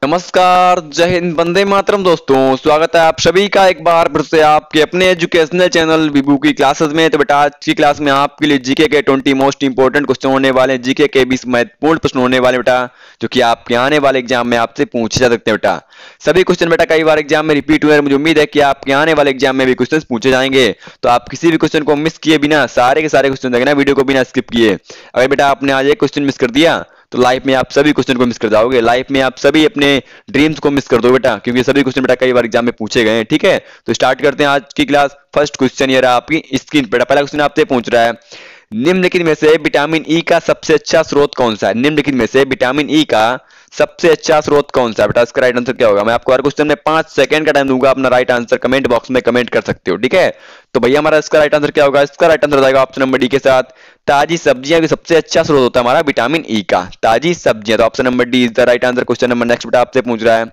नमस्कार, जय हिंद, वंदे मातरम। दोस्तों, स्वागत है आप सभी का एक बार फिर से आपके अपने एजुकेशनल चैनल विभू की क्लासेस में। तो बेटा आज की क्लास में आपके लिए जीके के 20 मोस्ट इंपोर्टेंट क्वेश्चन होने वाले हैं। जीके के 20 महत्वपूर्ण प्रश्न होने वाले बेटा, जो कि आपके आने वाले एग्जाम में आपसे पूछे जा सकते हैं। बेटा सभी क्वेश्चन बेटा कई बार एग्जाम में रिपीट हुए, मुझे उम्मीद है कि आपके आने वाले एग्जाम में भी क्वेश्चन पूछे जाएंगे। तो आप किसी भी क्वेश्चन को मिस किए बिना सारे के सारे क्वेश्चन देखना, वीडियो को बिना स्किप किए। अगर बेटा आपने आज एक क्वेश्चन मिस कर दिया तो लाइफ में आप सभी क्वेश्चन को मिस कर जाओगे। लाइफ में आप सभी अपने ड्रीम्स को मिस कर दो बेटा, क्योंकि सभी क्वेश्चन बेटा कई बार एग्जाम में पूछे गए हैं। ठीक है, तो स्टार्ट करते हैं आज की क्लास। फर्स्ट क्वेश्चन ये रहा आपकी स्क्रीन पर। पहला क्वेश्चन आपसे पूछ रहा है, निम्नलिखित में से विटामिन ई का सबसे अच्छा स्रोत कौन सा है? निम्नलिखित में से विटामिन ई का सबसे अच्छा स्रोत कौन सा है? बेटा इसका राइट आंसर क्या होगा? मैं आपको हर क्वेश्चन में 5 सेकंड का टाइम दूंगा, अपना राइट आंसर कमेंट बॉक्स में कमेंट कर सकते हो। ठीक है, तो भैया हमारा इसका राइट आंसर क्या होगा? इसका राइट आंसर हो जाएगा ऑप्शन नंबर डी के साथ, ताजी सब्जियां भी सबसे अच्छा स्रोत होता है हमारा विटामिन ई का, ताजी सब्जियां। तो option number D is the right answer. Question number next बेटा आपसे पूछ रहा है,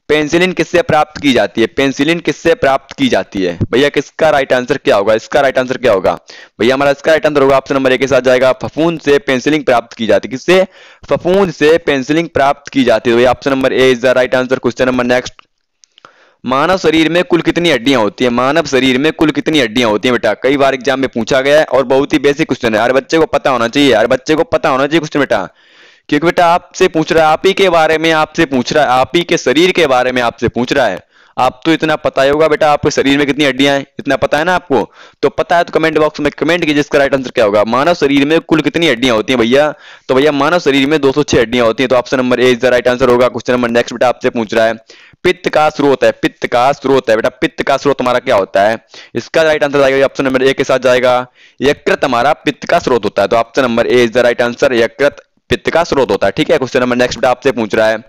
पेंसिलिन किससे प्राप्त की जाती है? पेंसिलिन किससे प्राप्त की जाती है? भैया किसका राइट आंसर क्या होगा? इसका राइट आंसर क्या होगा? भैया हमारा इसका राइट आंसर होगा ऑप्शन नंबर ए के साथ जाएगा, फफूंद से पेंसिलिन प्राप्त की जाती है। किससे? फफूंद से पेंसिलिन प्राप्त की जाती है। तो option number A is the right answer. Question number next, मानव शरीर में कुल कितनी हड्डियां होती है? मानव शरीर में कुल कितनी हड्डियां होती हैं? बेटा कई बार एग्जाम में पूछा गया है और बहुत ही बेसिक क्वेश्चन है, हर बच्चे को पता होना चाहिए, हर बच्चे को पता होना चाहिए क्वेश्चन बेटा, क्योंकि बेटा आपसे पूछ रहा है, आप ही के बारे में आपसे पूछ रहा है, आप ही के शरीर के बारे में आपसे पूछ रहा है। आप तो इतना पता ही होगा बेटा, आपके शरीर में कितनी हड्डियां हैं इतना पता है ना आपको? तो पता है तो कमेंट बॉक्स में कमेंट कीजिए इसका राइट आंसर क्या होगा। मानव शरीर में कुल कितनी हड्डियां होती हैं भैया? तो भैया मानव शरीर में 206 हड्डियां होती हैं। तो option number A is the right answer होगा। क्वेश्चन नंबर नेक्स्ट बेटा आपसे पूछ रहा है, पित्त का स्रोत है, पित्त का स्रोत है बेटा, पित्त का स्रोत हमारा क्या होता है? इसका राइट आंसर आएगा ऑप्शन नंबर ए के साथ जाएगा, यकृत हमारा पित्त का स्रोत होता है। तो option number A is the right answer, यकृत पित्त का स्रोत होता है। ठीक है, क्वेश्चन नंबर नेक्स्ट बेटा आपसे पूछ रहा है,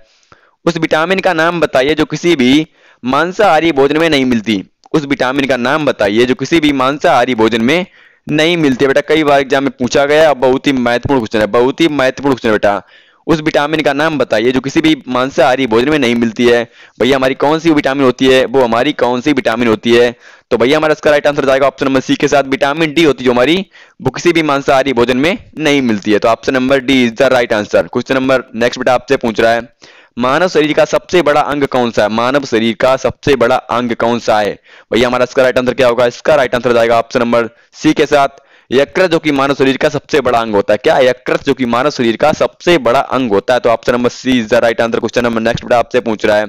उस विटामिन का नाम बताइए जो किसी भी मांसाहारी भोजन में नहीं मिलती। उस विटामिन का नाम बताइए जो किसी भी मांसाहारी भोजन में नहीं मिलती है। बेटा कई बार एग्जाम में पूछा गया, बहुत ही महत्वपूर्ण क्वेश्चन है, बहुत ही महत्वपूर्ण क्वेश्चन है बेटा। उस विटामिन का नाम बताइए जो किसी भी मांसाहारी भोजन में नहीं मिलती है। भैया हमारी कौन सी विटामिन होती है? वो हमारी कौन सी विटामिन होती है? तो भैया हमारा इसका राइट आंसर जाएगा ऑप्शन नंबर सी के साथ, विटामिन डी होती है जो हमारी, वो किसी भी मांसाहारी भोजन में नहीं मिलती है। तो option number D is the right answer. Question number next बेटा आपसे पूछ रहा है, मानव शरीर का सबसे बड़ा अंग कौन सा है? मानव शरीर का सबसे बड़ा अंग कौन सा है? भैया हमारा इसका राइट आंसर क्या होगा? इसका राइट आंसर जाएगा ऑप्शन नंबर सी के साथ, यकृत, जो कि मानव शरीर का सबसे बड़ा अंग होता है। क्या? यकृत, जो कि मानव शरीर का सबसे बड़ा अंग होता है। तो option number C is the right answer. Question number next बेटा आपसे पूछ रहा है,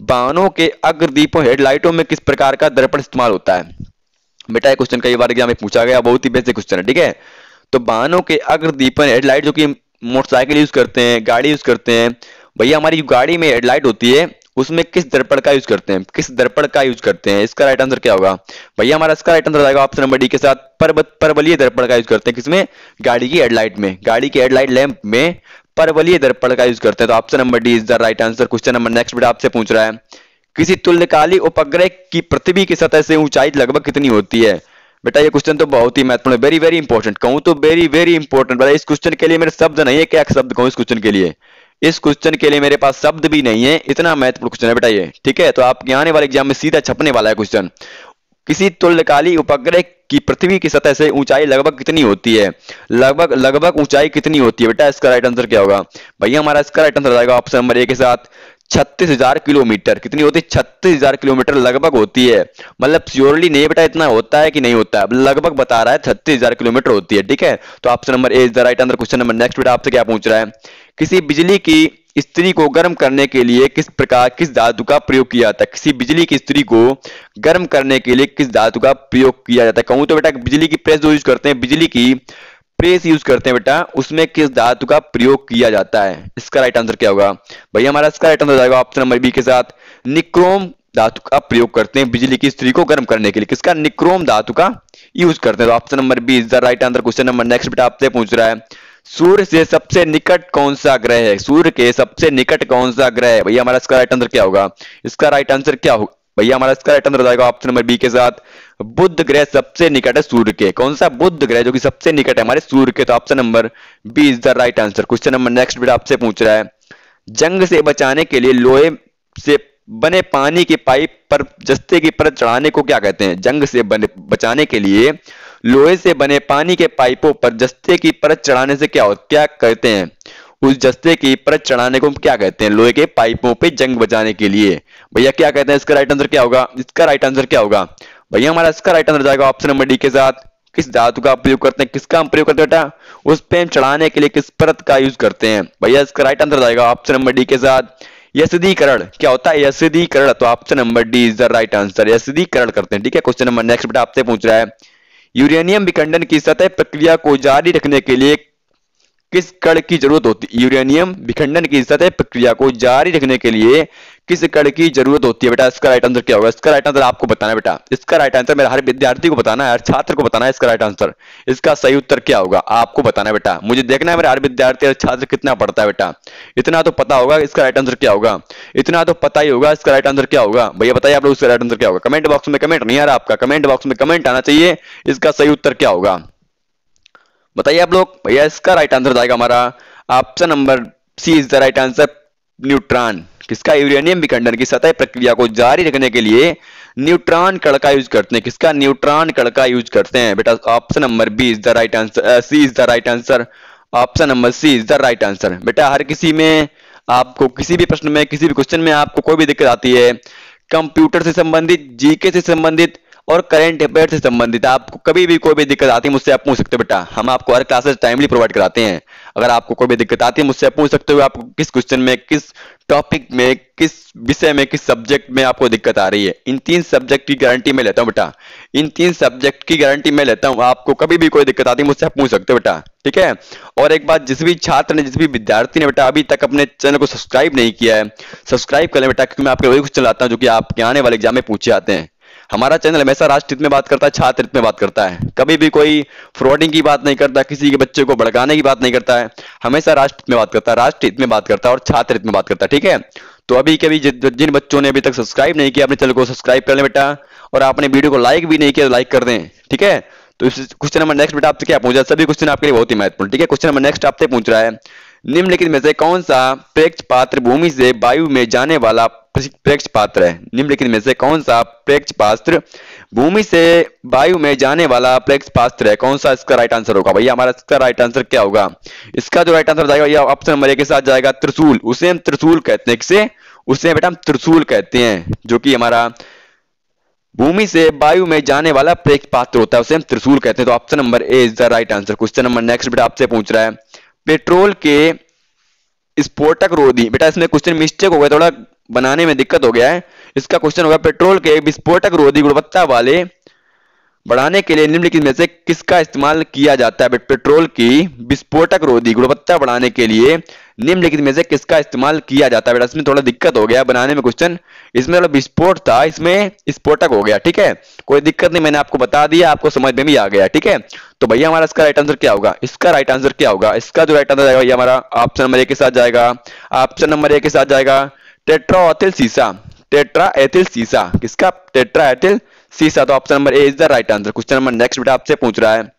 वाहनों के अग्रदीपों हेडलाइटों में किस प्रकार का दर्पण इस्तेमाल होता है? बेटा ये क्वेश्चन कई बार एग्जाम में पूछा गया, बहुत ही बेसिक क्वेश्चन है। ठीक है, तो वाहनों के अग्रदीपन हेडलाइट, जो कि मोटरसाइकिल यूज करते हैं, गाड़ी यूज करते हैं, भैया हमारी जो गाड़ी में हेडलाइट होती है उसमें किस दर्पण का यूज करते हैं? किस दर्पण का यूज करते हैं? इसका राइट आंसर क्या होगा? भैया हमारा इसका राइट आंसर आएगा ऑप्शन नंबर डी के साथ, परवलयी दर्पण का यूज करते हैं। किसमें? गाड़ी की हेडलाइट में, गाड़ी की हेडलाइट लैंप में परवलयी दर्पण का यूज करते हैं। तो option number D is the right answer. Question number next बेटा आपसे पूछ रहा है, किसी तुल्यकालिक उपग्रह की पृथ्वी की सतह से ऊंचाई लगभग कितनी होती है? बेटा ये क्वेश्चन तो बहुत ही महत्वपूर्ण है, वेरी वेरी इंपॉर्टेंट, कहूं तो वेरी वेरी इंपॉर्टेंट। बेटा इस क्वेश्चन के लिए मेरे शब्द नहीं है, क्या शब्द कहूं इस क्वेश्चन के लिए? इस क्वेश्चन के लिए मेरे पास शब्द भी नहीं है, इतना महत्वपूर्ण क्वेश्चन है बेटा ये। ठीक है, तो आपके आने वाले एग्जाम में सीधा छपने वाला है क्वेश्चन, किसी तुल्यकालिक उपग्रह की पृथ्वी की सतह से ऊंचाई लगभग कितनी होती है? लगभग लगभग ऊंचाई कितनी होती है? बेटा इसका राइट आंसर क्या होगा? भैया हमारा इसका राइट आंसर आएगा ऑप्शन नंबर ए के साथ, 36,000 किलोमीटर। कितनी होती है? 36,000 किलोमीटर लगभग होती है, मतलब श्योरली नहीं बेटा इतना होता है कि नहीं होता है, लगभग बता रहा है 36,000 किलोमीटर होती है। ठीक है, तो option number A is the right answer. Question number next बेटा आपसे क्या पूछ रहा है, किसी बिजली की स्त्री को गर्म करने के लिए किस धातु का प्रयोग किया जाता है? किसी बिजली की स्त्री को गर्म करने के लिए किस धातु का प्रयोग किया जाता है? कहूं तो बेटा बिजली की प्रेस जो यूज करते हैं, बिजली की प्रेस यूज करते हैं बेटा, उसमें किस धातु का प्रयोग किया जाता है? इसका राइट आंसर क्या होगा? भैया हमारा इसका राइट आंसर जाएगा ऑप्शन नंबर बी के साथ, निक्रोम धातु का प्रयोग करते हैं बिजली की स्त्री को गर्म करने के लिए। किसका? निक्रोम धातु का यूज करते हैं। तो option number B is the right answer. Question number next बेटा आपसे पूछ रहा है, सूर्य से सबसे निकट कौन सा ग्रह है? सूर्य के सबसे निकट कौन सा ग्रह है? भैया हमारा इसका राइट आंसर क्या होगा? इसका राइट आंसर क्या होगा? भैया हमारा इसका राइट आंसर जाएगा ऑप्शन नंबर बी के साथ, बुध ग्रह सबसे निकट है सूर्य के। कौन सा? बुध ग्रह, जो कि सबसे निकट है हमारे सूर्य के। तो option number B is the right answer. Question number next बेटा आपसे पूछ रहा है, जंग से बचाने के लिए लोहे से बने पानी की पाइप पर जस्ते की परत चढ़ाने को क्या कहते हैं? जंग से बचाने के लिए लोहे से बने पानी के पाइपों पर जस्ते की परत चढ़ाने से क्या कहते हैं? उस जस्ते की परत चढ़ाने को हम क्या कहते हैं? लोहे के पाइपों पे जंग बचाने के लिए। भैया क्या कहते हैं? इसका राइट आंसर क्या होगा? इसका राइट आंसर क्या होगा भैया? हमारा इसका राइट आंसर जाएगा ऑप्शन नंबर डी के साथ। किस धातु का प्रयोग करते हैं? किसका हम प्रयोग करते हैं बेटा? उस पे हम चढ़ाने के लिए किस परत का यूज करते हैं? भैया इसका राइट आंसर जाएगा ऑप्शन नंबर डी के साथ यस्दीकरण। क्या होता है? यस्दीकरण। तो option number D is the right answer, यस्दीकरण करते हैं। ठीक है, क्वेश्चन नंबर नेक्स्ट बेटा आपसे पूछ रहा है, यूरेनियम विखंडन की सतह प्रक्रिया को जारी रखने के लिए किस कण की जरूरत होती है? यूरेनियम विखंडन की सतह प्रक्रिया को जारी रखने के लिए किस कण की जरूरत होती है बेटा? इसका राइट आंसर क्या होगा? इसका राइट आंसर आपको बताना है बेटा। इसका राइट आंसर मेरे हर विद्यार्थी को बताना है, हर छात्र को बताना है इसका राइट आंसर। इसका सही उत्तर क्या होगा आपको बताना है बेटा। मुझे देखना है मेरा हर विद्यार्थी हर छात्र कितना पढ़ता है बेटा। इतना तो पता होगा इसका राइट आंसर क्या होगा, इतना तो पता ही होगा इसका राइट आंसर क्या होगा। भैया बताइए आप लोग इसका राइट आंसर क्या होगा? कमेंट बॉक्स में कमेंट नहीं आ रहा आपका, कमेंट बॉक्स में कमेंट आना चाहिए, इसका सही उत्तर क्या होगा बताइए आप लोग। भैया इसका राइट आंसर जाएगा हमारा option number C is the right answer, neutron. किसका? यूरेनियम विखंडन की सतह प्रक्रिया को जारी रखने के लिए न्यूट्रॉन कण का यूज करते हैं। किसका? न्यूट्रॉन कण का यूज करते हैं बेटा। Option number B is the right answer, C is the right answer, option number C is the right answer. बेटा हर किसी में आपको किसी भी प्रश्न में किसी भी क्वेश्चन में आपको कोई भी दिक्कत आती है, कंप्यूटर से संबंधित, जीके से संबंधित और करंट अफेयर से संबंधित, आपको कभी भी कोई भी दिक्कत आती है मुझसे आप पूछ सकते हो बेटा। हम आपको हर क्लासेस टाइमली प्रोवाइड कराते हैं। अगर आपको कोई भी दिक्कत आती है मुझसे पूछ सकते हो, आपको किस क्वेश्चन में, किस टॉपिक में, किस विषय में, किस सब्जेक्ट में आपको दिक्कत आ रही है। इन 3 सब्जेक्ट की गारंटी मैं लेता हूं बेटा, इन 3 सब्जेक्ट की गारंटी मैं लेता हूं। आपको कभी भी कोई दिक्कत आती है मुझसे पूछ सकते हो बेटा, ठीक है। और एक बात, जिस भी छात्र ने, जिस भी विद्यार्थी ने बेटा अभी तक अपने चैनल को सब्सक्राइब नहीं किया है, सब्सक्राइब कर लें बेटा, क्योंकि मैं आपके वही क्वेश्चन लाता हूं जो कि आपके आने वाले एग्जाम में पूछे जाते हैं। हमारा चैनल हमेशा राष्ट्र हित में बात करता है, छात्र हित में बात करता है। कभी भी कोई फ्रॉडिंग की बात नहीं करता, किसी के बच्चे को भड़काने की बात नहीं करता है। हमेशा राष्ट्र हित में बात करता है, राष्ट्र हित में बात करता है और छात्र हित में बात करता है, ठीक है। तो अभी कभी जिन बच्चों ने अभी तक सब्सक्राइब नहीं किया अपने चैनल को सब्सक्राइब कर लें बेटा, और आपने वीडियो को लाइक भी नहीं किया तो लाइक कर दें, ठीक है। तो इस क्वेश्चन नंबर नेक्स्ट बेटा आपसे क्या पूछा, सभी क्वेश्चन आपके लिए बहुत ही महत्वपूर्ण, ठीक है। क्वेश्चन नंबर नेक्स्ट आपसे पूछ रहा है, निम्नलिखित में से कौन सा प्रेक्ष पात्र भूमि से वायु में जाने वाला प्रेक्ष पात्र है? निम्नलिखित में से कौन सा प्रेक्ष पात्र भूमि से वायु में जाने वाला प्रेक्ष पात्र है? कौन सा इसका राइट आंसर होगा भैया? हमारा इसका राइट आंसर क्या होगा? इसका जो राइट आंसर जाएगा ये ऑप्शन नंबर ए के साथ जाएगा, त्रिशूल। उसे हम त्रिशूल कहते हैं। किसे? उसे बेटा हम त्रिशूल कहते हैं, जो कि हमारा भूमि से वायु में जाने वाला प्रेक्ष पात्र होता है, उसे हम त्रिशूल कहते हैं। तो option number A is the right answer. Question number next बेटा आपसे पूछ रहा है, पेट्रोल के स्फोटक रोधी, बेटा इसमें क्वेश्चन मिस्टेक हो गया, थोड़ा बनाने में दिक्कत हो गया है। इसका क्वेश्चन होगा, पेट्रोल के विस्फोटक रोधी गुणवत्ता वाले बढ़ाने के लिए निम्नलिखित में से किसका इस्तेमाल किया जाता है? पेट्रोल की विस्फोटक रोधी गुणवत्ता बढ़ाने के लिए निम्नलिखित में से किसका इस्तेमाल किया जाता है? बेटा इसमें थोड़ा दिक्कत हो गया बनाने में क्वेश्चन, इसमें थोड़ा विस्फोट था, इसमें स्फोटक हो गया, ठीक है। कोई दिक्कत नहीं, मैंने आपको बता दिया, आपको समझ में भी आ गया, ठीक है। तो भैया हमारा इसका राइट आंसर क्या होगा? इसका राइट आंसर क्या होगा? इसका जो राइट आंसर जाएगा भैया हमारा ऑप्शन नंबर ए के साथ जाएगा, ऑप्शन नंबर ए के साथ जाएगा टेट्राएथिल सीसा। टेट्राएथिल सीसा, किसका? टेट्राएथिल सीसा। तो option number A is the right answer. Question number next बेटा आपसे पूछ रहा है,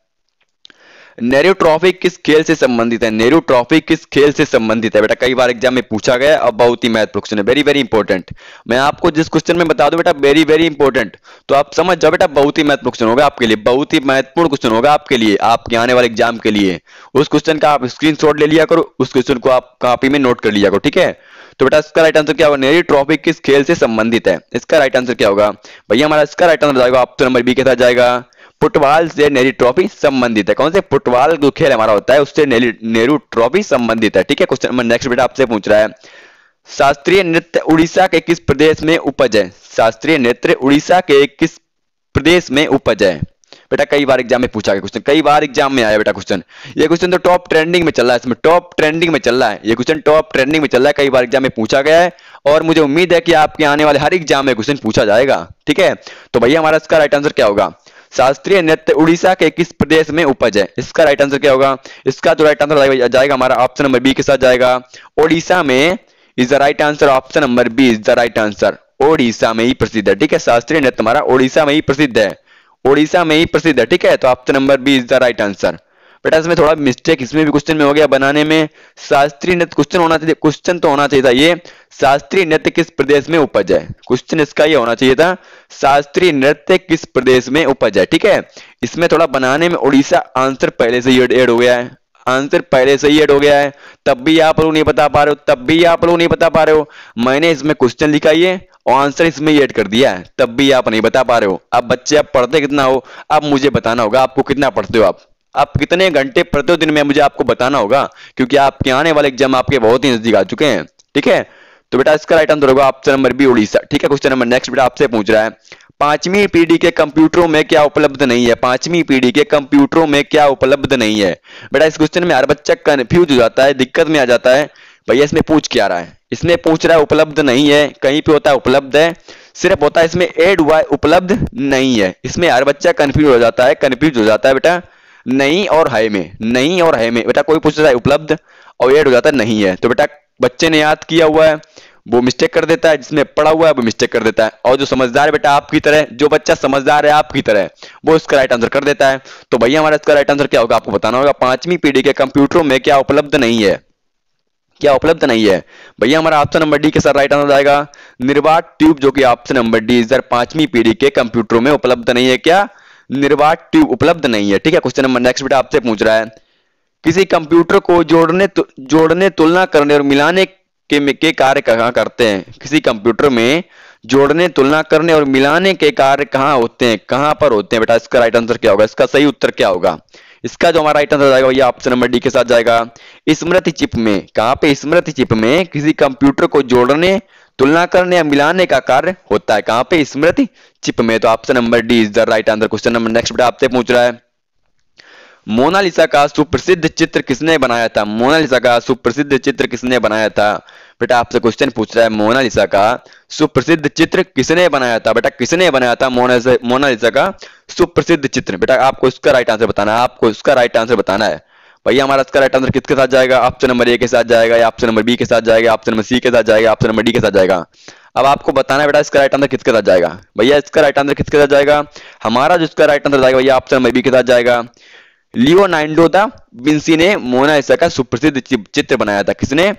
नेहरू ट्रॉफी किस खेल से संबंधित है? नेहरू ट्रॉफी किस खेल से संबंधित है? बेटा कई बार एग्जाम में पूछा गया और बहुत ही महत्वपूर्ण क्वेश्चन है, वेरी वेरी इंपॉर्टेंट। मैं आपको जिस क्वेश्चन में बता दूं बेटा वेरी वेरी इंपॉर्टेंट, तो आप समझ जाओ बेटा बहुत ही महत्वपूर्ण क्वेश्चन होगा आपके लिए, बहुत ही महत्वपूर्ण क्वेश्चन होगा आपके लिए, आपके आने वाले एग्जाम के लिए। उस क्वेश्चन का आप स्क्रीनशॉट ले लिया करो, उस क्वेश्चन को आप कॉपी में नोट कर लिया करो, ठीक है। तो बेटा इसका राइट आंसर क्या होगा? नेहरू ट्रॉफी किस खेल से संबंधित है? इसका राइट आंसर क्या होगा भैया? हमारा इसका राइट आंसर जाएगा ऑप्शन नंबर बी के साथ जाएगा, फुटबॉल से नेहरू ट्रॉफी संबंधित है। कौन से? फुटबॉल जो खेल हमारा होता है उससे नेहरू ट्रॉफी संबंधित है, ठीक है। क्वेश्चन नंबर नेक्स्ट बेटा आपसे पूछ रहा है, शास्त्रीय नृत्य उड़ीसा के किस प्रदेश में उपज है? शास्त्रीय नृत्य उड़ीसा के किस प्रदेश में उपज है? बेटा कई बार एग्जाम में पूछा गया क्वेश्चन, कई बार एग्जाम में आया बेटा क्वेश्चन। ये क्वेश्चन तो टॉप ट्रेंडिंग में चल रहा है, इसमें टॉप ट्रेंडिंग में चल रहा है, ये क्वेश्चन टॉप ट्रेंडिंग में चल रहा है, कई बार एग्जाम में पूछा गया है और मुझे उम्मीद है कि आपके आने वाले हर एग्जाम में क्वेश्चन पूछा जाएगा, ठीक है। तो भैया हमारा इसका राइट आंसर क्या होगा? शास्त्रीय नृत्य उड़ीसा के किस प्रदेश में उपज है? इसका राइट आंसर क्या होगा? इसका जो राइट आंसर जाएगा हमारा ऑप्शन नंबर बी के साथ जाएगा, ओडिशा में is the right answer. Option number B is the right answer, Odisha में ही प्रसिद्ध है, ठीक है। शास्त्रीय नृत्य हमारा ओडिशा में ही प्रसिद्ध है, ओडिशा में ही प्रसिद्ध है, ठीक है। तो option number B is the right answer. बेटा इसमें थोड़ा मिस्टेक इसमें भी क्वेश्चन में हो गया बनाने में, शास्त्रीय नृत्य क्वेश्चन होना चाहिए, क्वेश्चन तो होना चाहिए था ये, शास्त्रीय नृत्य किस प्रदेश में उपज है? क्वेश्चन इसका ये होना चाहिए था, शास्त्रीय नृत्य किस प्रदेश में उपज है, ठीक है। इसमें थोड़ा बनाने में उड़ीसा आंसर पहले से ही ऐड हो गया है, आंसर पहले से ही ऐड हो गया है, तब भी आप लोग नहीं बता पा रहे हो, तब भी आप लोग नहीं बता पा रहे हो। मैंने इसमें क्वेश्चन लिखा ही है और आंसर इसमें ही ऐड कर दिया है, तब भी आप नहीं बता पा रहे हो। अब बच्चे आप पढ़ते कितना हो, अब मुझे बताना होगा आपको कितना पढ़ते हो, आप कितने घंटे पढ़ते हो दिन में, मुझे आपको बताना होगा, क्योंकि आपके आने वाले एग्जाम आपके बहुत ही नजदीक आ चुके हैं। ठीक है, तो बेटा इसका राइट आंसर होगा ऑप्शन नंबर बी, उड़ीसा। ठीक है, क्वेश्चन नंबर नेक्स्ट बेटा आपसे पूछ रहा है, पांचवी पीढ़ी के कंप्यूटरों में क्या उपलब्ध नहीं है, पांचवी पीढ़ी के कंप्यूटरों में क्या उपलब्ध नहीं है। बेटा इस क्वेश्चन में हर बच्चा कंफ्यूज हो जाता है, दिक्कत में आ जाता है, भैया इसमें पूछ क्या रहा है, इसमें पूछ रहा है उपलब्ध नहीं है, कहीं पे होता है उपलब्ध है, सिर्फ होता है इसमें ऐड हुआ है, उपलब्ध नहीं है। इसमें हर बच्चा कंफ्यूज हो जाता है, कंफ्यूज हो जाता है बेटा नहीं और है में, नहीं और है में। बेटा कोई पूछ रहा है उपलब्ध और ऐड हो जाता है नहीं है, तो बेटा बच्चे ने याद किया हुआ है वो मिस्टेक कर देता है, जिसने पढ़ा हुआ है वो मिस्टेक कर देता है, और जो समझदार है बेटा आपकी तरह, जो बच्चा समझदार है आपकी तरह, वो इसका राइट आंसर कर देता है। तो भैया हमारा इसका राइट आंसर क्या होगा आपको बताना होगा, पांचवी पीढ़ी के कंप्यूटरों में क्या उपलब्ध नहीं है, क्या उपलब्ध नहीं है। भैया हमारा ऑप्शन नंबर डी के साथ राइट आंसर आएगा निर्वात ट्यूब, जो कि ऑप्शन नंबर डी सर पांचवी पीढ़ी के कंप्यूटरों में उपलब्ध नहीं है, क्या निर्वात ट्यूब उपलब्ध नहीं है। ठीक है, क्वेश्चन नंबर नेक्स्ट बेटा आपसे पूछ रहा है, किसी कंप्यूटर को जोड़ने तुलना करने और मिलाने के कार्य कहाँ करते हैं, किसी कंप्यूटर में जोड़ने तुलना करने और मिलाने के कार्य कहाँ होते हैं, कहाँ पर होते हैं। बेटा इसका राइट आंसर क्या होगा, इसका सही उत्तर क्या होगा, इसका जो हमारा राइट आंसर जाएगा ये ऑप्शन नंबर डी के साथ जाएगा स्मृति चिप में। कहाँ पे, स्मृति चिप में किसी कंप्यूटर को जोड़ने तुलना करने या मिलाने का कार्य होता है, कहाँ पे, स्मृति चिप में। तो option number D is the right answer. Question number next बेटा आपसे पूछ रहा है, मोनालिसा का सुप्रसिद्ध चित्र किसने बनाया था, मोनालिसा का सुप्रसिद्ध चित्र किसने बनाया था। बेटा आपसे क्वेश्चन पूछ रहा है मोनालिसा का सुप्रसिद्ध चित्र किसने बनाया था, बेटा किसने बनाया था मोनालिसा का सुप्रसिद्ध चित्र। बेटा आपको इसका राइट आंसर बताना है, आपको इसका राइट आंसर बताना है। भैया हमारा इसका राइट आंसर किसके साथ जाएगा, ऑप्शन नंबर ए के साथ जाएगा, या ऑप्शन नंबर बी के साथ जाएगा, ऑप्शन नंबर सी के साथ जाएगा, ऑप्शन नंबर डी के साथ जाएगा। अब आपको बताना है बेटा इसका राइट आंसर किसके साथ जाएगा। भैया इसका राइट आंसर किसके साथ जाएगा, हमारा जो इसका राइट आंसर जाएगा भैया ऑप्शन नंबर बी के साथ जाएगा। लियोनार्डो दा विंसी ने मोनालिसा का सुप्रसिद्ध चित्र बनाया था, किसने,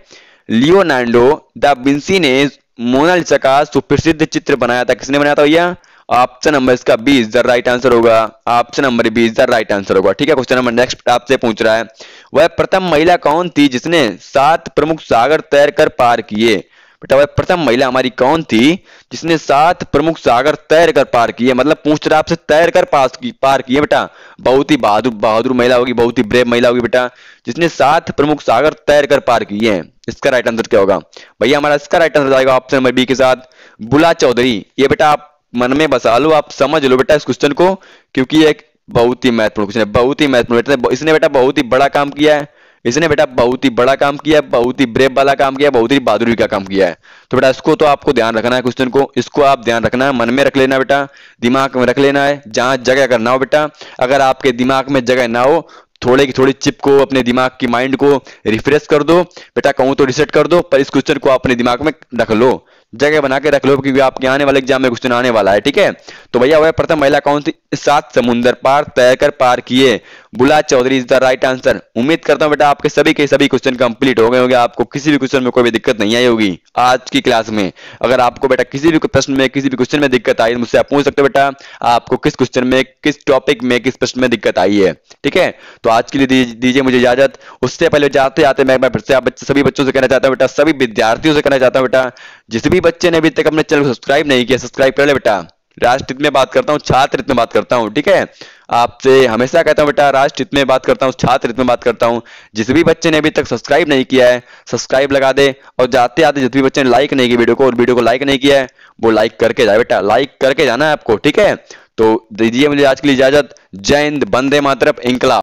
लियोनार्डो दा विंसी ने मोनालिसा का सुप्रसिद्ध चित्र बनाया था, किसने बनाया था भैया, ऑप्शन नंबर इसका B is the right answer होगा, option number B is the right answer होगा। ठीक है, क्वेश्चन नंबर नेक्स्ट आपसे पूछ रहा है, वह प्रथम महिला कौन थी जिसने 7 प्रमुख सागर तैर कर पार किए। बेटा वह प्रथम महिला हमारी कौन थी जिसने 7 प्रमुख सागर तैर कर पार किए, मतलब पूछ रहा आपसे तैर कर पार किए। बेटा बहुत ही बहादुर महिला होगी, बहुत ही ब्रेव महिला होगी बेटा, जिसने 7 प्रमुख सागर तैर कर पार किए हैं। इसका राइट आंसर क्या होगा भैया, हमारा इसका राइट आंसर आएगा ऑप्शन नंबर बी के साथ बुला चौधरी। ये बेटा आप मन में बसा लो, आप समझ लो बेटा इस क्वेश्चन को, क्योंकि ये एक बहुत ही महत्वपूर्ण क्वेश्चन है, बहुत ही महत्वपूर्ण। इसने बेटा बहुत ही बड़ा काम किया है, इसने बेटा बहुत ही बड़ा काम किया है, बहुत ही ब्रेव वाला काम किया है, बहुत ही बहादुरी का काम किया है। तो बेटा इसको तो आपको ध्यान रखना है, क्वेश्चन को इसको आप ध्यान रखना है, मन में रख लेना बेटा, दिमाग में रख लेना है, जहां जगह करना हो बेटा। अगर आपके दिमाग में जगह ना हो, थोड़े की थोड़ी चिप को, अपने दिमाग की माइंड को रिफ्रेश कर दो बेटा, कहूं तो रिसेट कर दो, पर इस क्वेश्चन को अपने दिमाग में रख लो, जगह बना के रख लो, क्योंकि आपके आने वाले एग्जाम में क्वेश्चन आने वाला है। ठीक है, तो भैया वह प्रथम महिला कौन थी, 7 समुद्र पार तैर कर पार किए, Bula Chaudhary is the right answer. उम्मीद करता हूं बेटा आपके सभी के सभी क्वेश्चन कंप्लीट हो गए होंगे, आपको किसी भी क्वेश्चन में कोई भी दिक्कत नहीं आई होगी आज की क्लास में। अगर आपको बेटा किसी भी प्रश्न में, किसी भी क्वेश्चन में दिक्कत आई, मुझसे आप पूछ सकते हो बेटा आपको किस क्वेश्चन में, किस टॉपिक में, किस प्रश्न में दिक्कत आई है। ठीक है, तो आज के लिए दीजिए मुझे इजाजत। उससे पहले जाते जाते मैं फिर से आप सभी बच्चों से कहना चाहता हूं बेटा, सभी विद्यार्थियों से कहना चाहता हूं बेटा, जिस भी बच्चे ने अभी तक अपने चैनल को सब्सक्राइब नहीं किया, सब्सक्राइब कर ले बेटा। राष्ट्र हित में बात करता हूँ, छात्र हित में बात करता हूँ। ठीक है, आपसे हमेशा कहता हूँ बेटा, राष्ट्र हित में बात करता हूँ, छात्र हित में बात करता हूँ। जिस भी बच्चे ने अभी तक सब्सक्राइब नहीं किया है, सब्सक्राइब लगा दे, और जाते आते जिस भी बच्चे ने लाइक नहीं किया वीडियो को, और वीडियो को लाइक नहीं किया है, वो लाइक करके जाए बेटा, लाइक करके जाना है आपको। ठीक है, तो दीजिए मुझे आज के लिए इजाजत। जय हिंद, वंदे मातरम, इंकलाब।